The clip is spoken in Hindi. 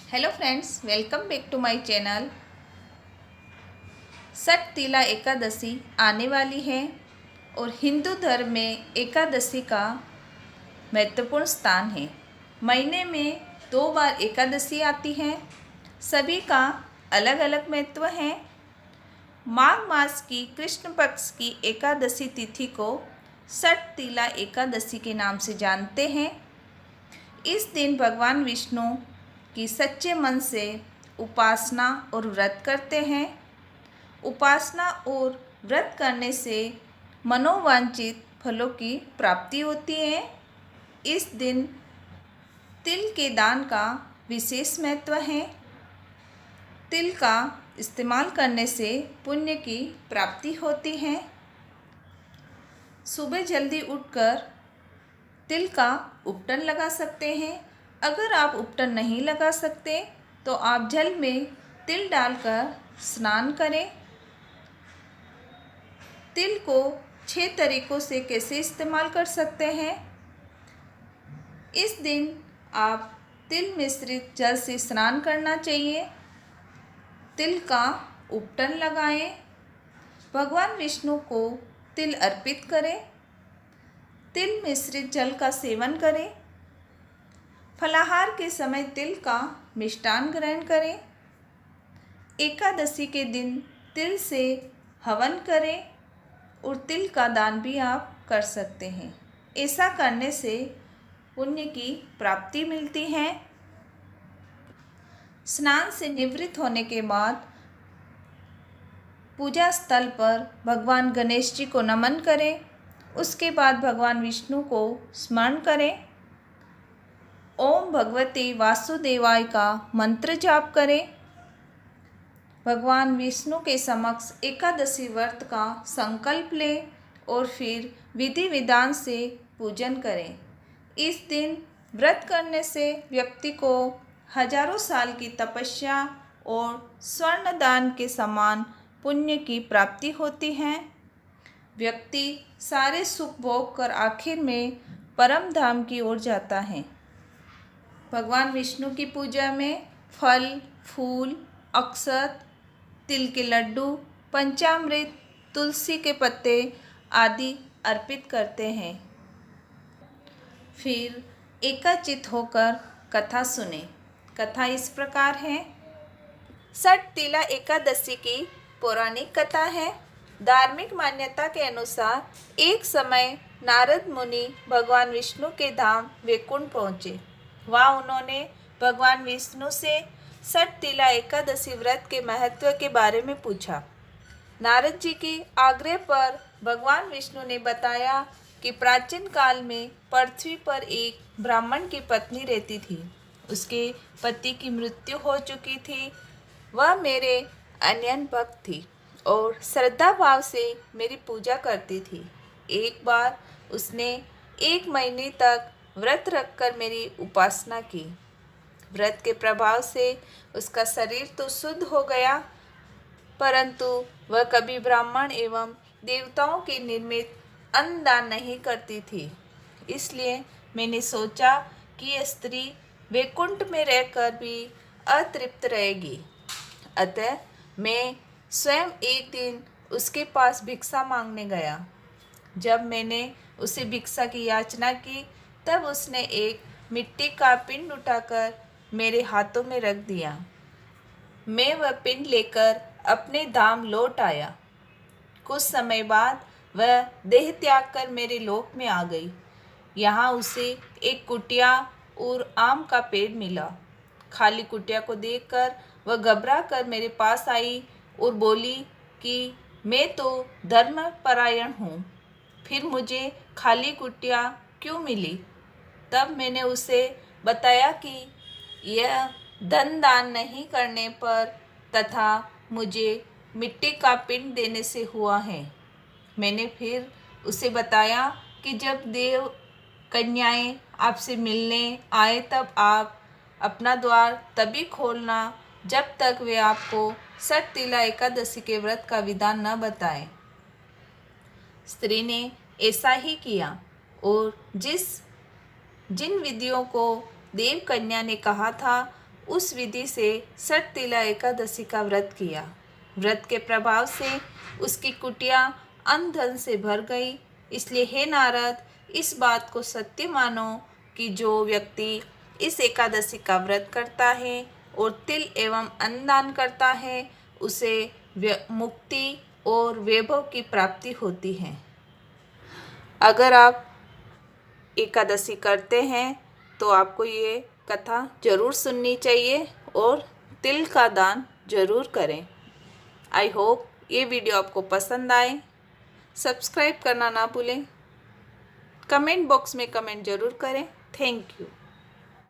Hello friends, welcome back to my channel. Shattila Ekadashi आने वाली है और हिंदू धर्म में एकादशी का महत्वपूर्ण स्थान है। महीने में 2 बार एकादशी आती है। सभी का अलग अलग महत्व है। माघ मास की कृष्ण पक्ष की एकादशी तिथि को सठ तिला एकादशी के नाम से जानते हैं। इस दिन भगवान विष्णु की सच्चे मन से उपासना और व्रत करते हैं। उपासना और व्रत करने से मनोवांछित फलों की प्राप्ति होती है। इस दिन तिल के दान का विशेष महत्व है। तिल का इस्तेमाल करने से पुण्य की प्राप्ति होती है। सुबह जल्दी उठकर तिल का उपटन लगा सकते हैं। अगर आप उपटन नहीं लगा सकते तो आप जल में तिल डालकर स्नान करें। तिल को 6 तरीकों से कैसे इस्तेमाल कर सकते हैं। इस दिन आप तिल मिश्रित जल से स्नान करना चाहिए। तिल का उपटन लगाएं। भगवान विष्णु को तिल अर्पित करें। तिल मिश्रित जल का सेवन करें। फलाहार के समय तिल का मिष्टान ग्रहण करें। एकादशी के दिन तिल से हवन करें और तिल का दान भी आप कर सकते हैं। ऐसा करने से पुण्य की प्राप्ति मिलती है। स्नान से निवृत्त होने के बाद पूजा स्थल पर भगवान गणेश जी को नमन करें। उसके बाद भगवान विष्णु को स्मरण करें। ओम भगवते वासुदेवाय का मंत्र जाप करें। भगवान विष्णु के समक्ष एकादशी व्रत का संकल्प लें और फिर विधि विधान से पूजन करें। इस दिन व्रत करने से व्यक्ति को हजारों साल की तपस्या और स्वर्ण दान के समान पुण्य की प्राप्ति होती है। व्यक्ति सारे सुख भोग कर आखिर में परम धाम की ओर जाता है। भगवान विष्णु की पूजा में फल, फूल, अक्षत, तिल के लड्डू, पंचामृत, तुलसी के पत्ते आदि अर्पित करते हैं। फिर एकाचित होकर कथा सुने। कथा इस प्रकार है। सठ तिला एकादशी की पौराणिक कथा है। धार्मिक मान्यता के अनुसार एक समय नारद मुनि भगवान विष्णु के धाम वैकुंठ पहुँचे। वहाँ उन्होंने भगवान विष्णु से सठ तिला एकादशी व्रत के महत्व के बारे में पूछा। नारद जी के आग्रह पर भगवान विष्णु ने बताया कि प्राचीन काल में पृथ्वी पर एक ब्राह्मण की पत्नी रहती थी। उसके पति की मृत्यु हो चुकी थी। वह मेरे अनन्य भक्त थी और श्रद्धा भाव से मेरी पूजा करती थी। एक बार उसने 1 महीने तक व्रत रखकर मेरी उपासना की। व्रत के प्रभाव से उसका शरीर तो शुद्ध हो गया, परंतु वह कभी ब्राह्मण एवं देवताओं के निर्मित अन्न दान नहीं करती थी। इसलिए मैंने सोचा कि यह स्त्री वैकुंठ में रहकर भी अतृप्त रहेगी। अतः मैं स्वयं एक दिन उसके पास भिक्षा मांगने गया। जब मैंने उसे भिक्षा की याचना की तब उसने एक मिट्टी का पिंड उठाकर मेरे हाथों में रख दिया। मैं वह पिंड लेकर अपने धाम लौट आया। कुछ समय बाद वह देह त्याग कर मेरे लोक में आ गई। यहाँ उसे एक कुटिया और आम का पेड़ मिला। खाली कुटिया को देखकर वह घबरा कर मेरे पास आई और बोली कि मैं तो धर्मपरायण हूँ, फिर मुझे खाली कुटिया क्यों मिली। तब मैंने उसे बताया कि यह धन दान नहीं करने पर तथा मुझे मिट्टी का पिंड देने से हुआ है। मैंने फिर उसे बताया कि जब देव कन्याएं आपसे मिलने आए तब आप अपना द्वार तभी खोलना जब तक वे आपको सठ तिला एकादशी के व्रत का विधान न बताएं। स्त्री ने ऐसा ही किया और जिन विधियों को देव कन्या ने कहा था उस विधि से षट तिला एकादशी का व्रत किया। व्रत के प्रभाव से उसकी कुटिया अन्न धन से भर गई। इसलिए हे नारद, इस बात को सत्य मानो कि जो व्यक्ति इस एकादशी का व्रत करता है और तिल एवं अन्नदान करता है, उसे मुक्ति और वैभव की प्राप्ति होती है। अगर आप एकादशी करते हैं तो आपको ये कथा जरूर सुननी चाहिए और तिल का दान जरूर करें। आई होप ये वीडियो आपको पसंद आए। सब्सक्राइब करना ना भूलें। कमेंट बॉक्स में कमेंट जरूर करें। Thank you.